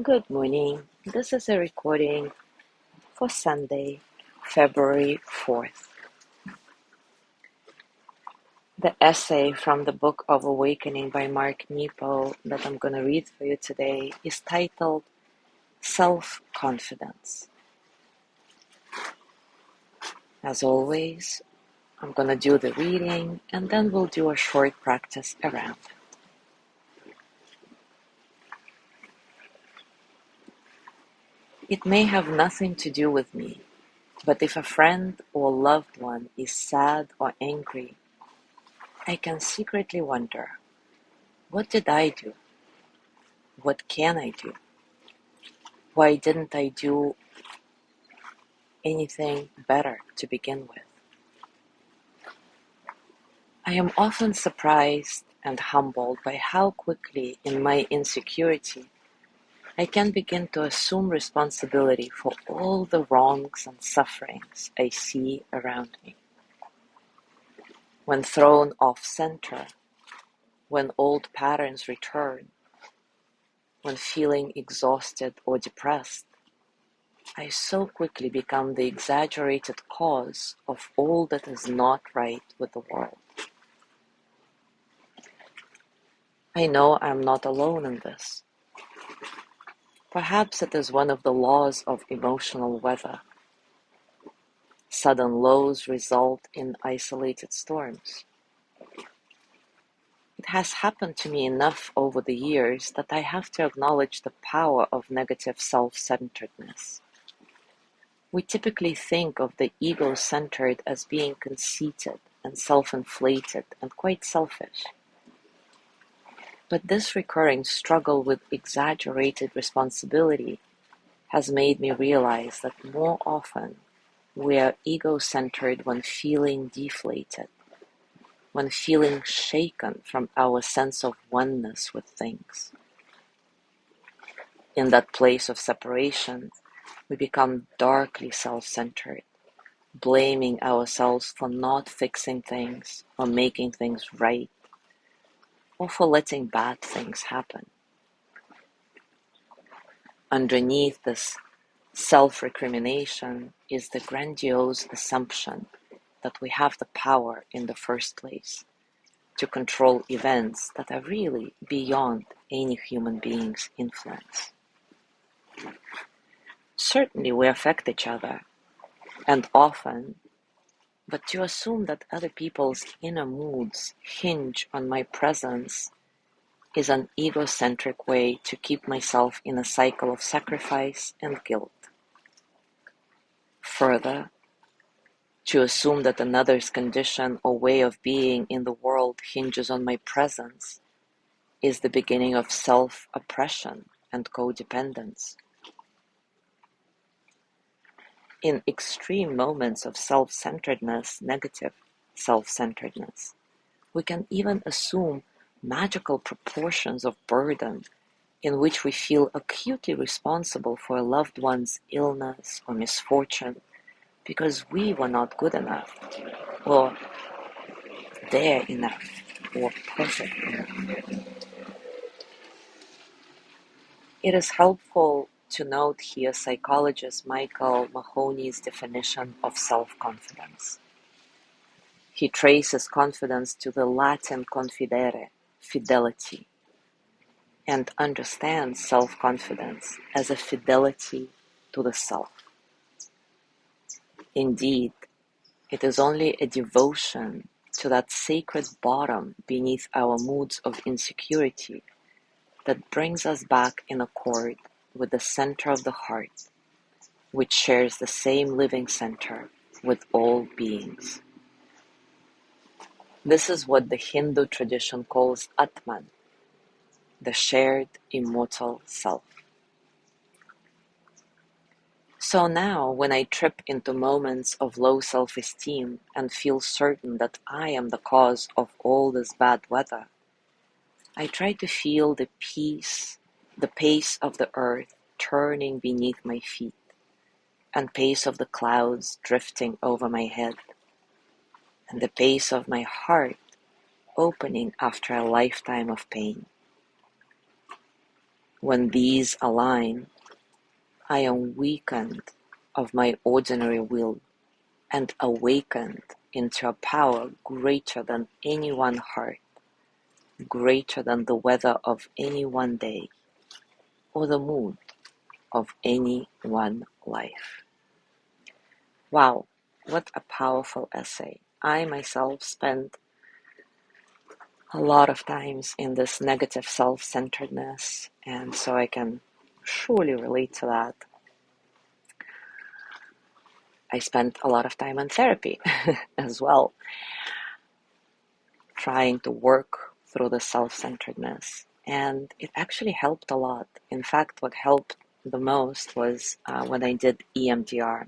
Good morning. This is a recording for Sunday, February 4th. The essay from the Book of Awakening by Mark Nepo that I'm going to read for you today is titled Self-Confidence. As always, I'm going to do the reading and then we'll do a short practice around. It may have nothing to do with me, but if a friend or loved one is sad or angry, I can secretly wonder, what did I do? What can I do? Why didn't I do anything better to begin with? I am often surprised and humbled by how quickly, in my insecurity, I can begin to assume responsibility for all the wrongs and sufferings I see around me. When thrown off center, when old patterns return, when feeling exhausted or depressed, I so quickly become the exaggerated cause of all that is not right with the world. I know I'm not alone in this. Perhaps it is one of the laws of emotional weather. Sudden lows result in isolated storms. It has happened to me enough over the years that I have to acknowledge the power of negative self-centeredness. We typically think of the ego-centered as being conceited and self-inflated and quite selfish. But this recurring struggle with exaggerated responsibility has made me realize that more often we are ego-centered when feeling deflated, when feeling shaken from our sense of oneness with things. In that place of separation, we become darkly self-centered, blaming ourselves for not fixing things or making things right, or for letting bad things happen. Underneath this self-recrimination is the grandiose assumption that we have the power in the first place to control events that are really beyond any human being's influence. Certainly we affect each other, and often, but to assume that other people's inner moods hinge on my presence is an egocentric way to keep myself in a cycle of sacrifice and guilt. Further, to assume that another's condition or way of being in the world hinges on my presence is the beginning of self-oppression and codependence. In extreme moments of self-centeredness, negative self-centeredness, we can even assume magical proportions of burden in which we feel acutely responsible for a loved one's illness or misfortune because we were not good enough, or there enough, or perfect enough. It is helpful to note here psychologist Michael Mahoney's definition of self-confidence. He traces confidence to the Latin confidere, fidelity, and understands self-confidence as a fidelity to the self. Indeed, it is only a devotion to that sacred bottom beneath our moods of insecurity that brings us back in accord with the center of the heart, which shares the same living center with all beings. This is what the Hindu tradition calls Atman, the shared immortal self. So now, when I trip into moments of low self-esteem and feel certain that I am the cause of all this bad weather, I try to feel the pace of the earth turning beneath my feet, and pace of the clouds drifting over my head, and the pace of my heart opening after a lifetime of pain. When these align, I am weakened of my ordinary will and awakened into a power greater than any one heart, greater than the weather of any one day, or the mood of any one life. Wow, what a powerful essay. I myself spent a lot of times in this negative self-centeredness, and so I can surely relate to that. I spent a lot of time in therapy as well, trying to work through the self-centeredness, and it actually helped a lot. In fact, what helped the most was when I did EMDR.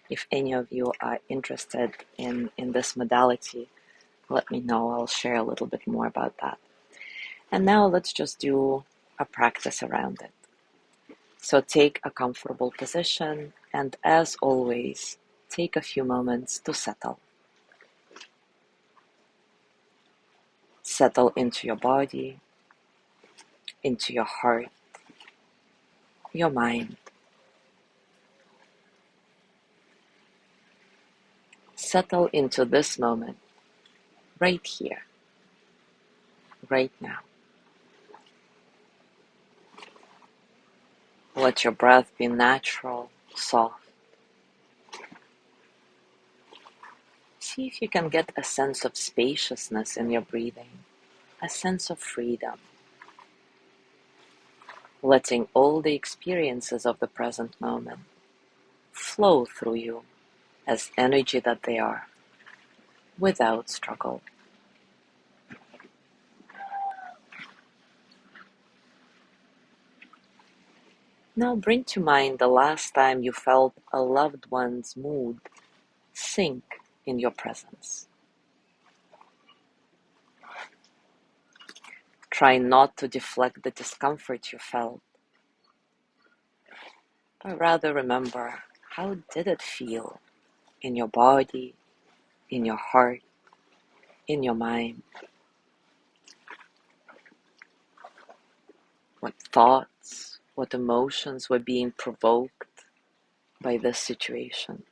If any of you are interested in this modality, let me know. I'll share a little bit more about that. And now let's just do a practice around it. So take a comfortable position, and as always, take a few moments to settle. Settle into your body, into your heart, your mind. Settle into this moment, right here, right now. Let your breath be natural, soft. See if you can get a sense of spaciousness in your breathing, a sense of freedom. Letting all the experiences of the present moment flow through you as energy that they are, without struggle. Now bring to mind the last time you felt a loved one's mood sink in your presence. Try not to deflect the discomfort you felt, but rather remember, how did it feel in your body, in your heart, in your mind? What thoughts, what emotions were being provoked by this situation?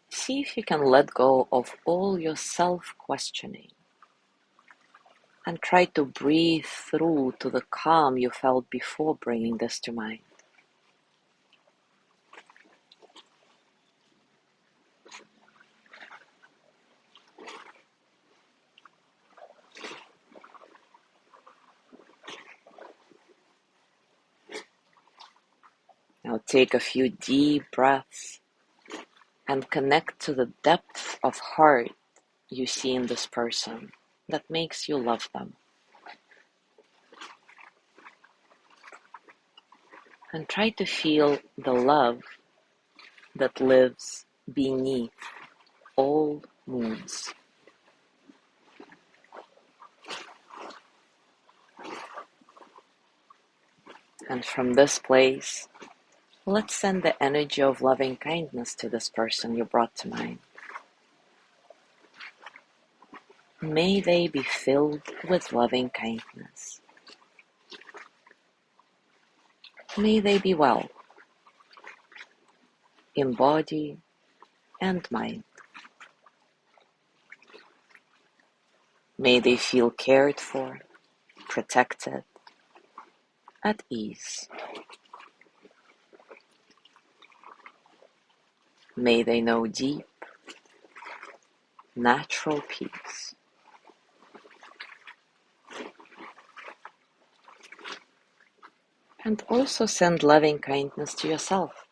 See if you can let go of all your self-questioning and try to breathe through to the calm you felt before bringing this to mind. Now take a few deep breaths and connect to the depth of heart you see in this person that makes you love them. And try to feel the love that lives beneath all moods. And from this place, let's send the energy of loving kindness to this person you brought to mind. May they be filled with loving kindness. May they be well in body and mind. May they feel cared for, protected, at ease. May they know deep, natural peace. And also send loving kindness to yourself.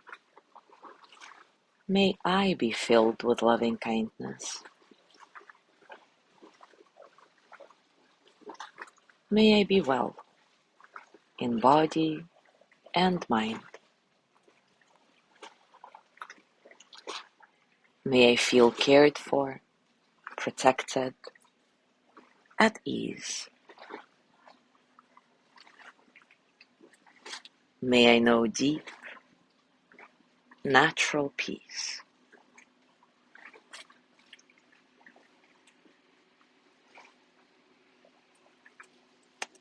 May I be filled with loving kindness. May I be well in body and mind. May I feel cared for, protected, at ease. May I know deep, natural peace.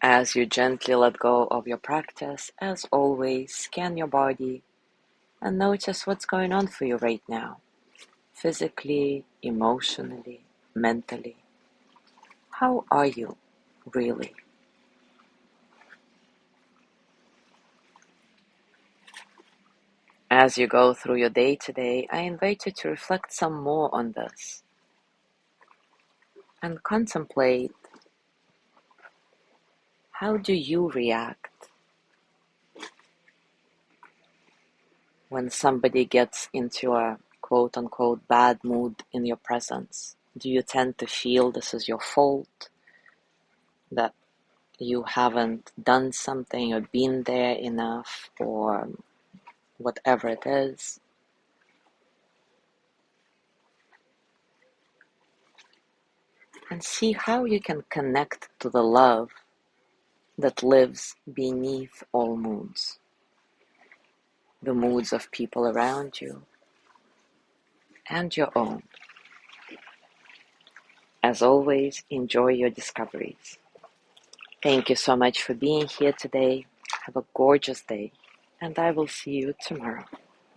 As you gently let go of your practice, as always, scan your body and notice what's going on for you right now, physically, emotionally, mentally. How are you, really? As you go through your day today, I invite you to reflect some more on this and contemplate, how do you react when somebody gets into a quote-unquote bad mood in your presence? Do you tend to feel this is your fault, that you haven't done something or been there enough, or whatever it is? And see how you can connect to the love that lives beneath all moods, the moods of people around you and your own. As always, enjoy your discoveries. Thank you so much for being here today. Have a gorgeous day, and I will see you tomorrow.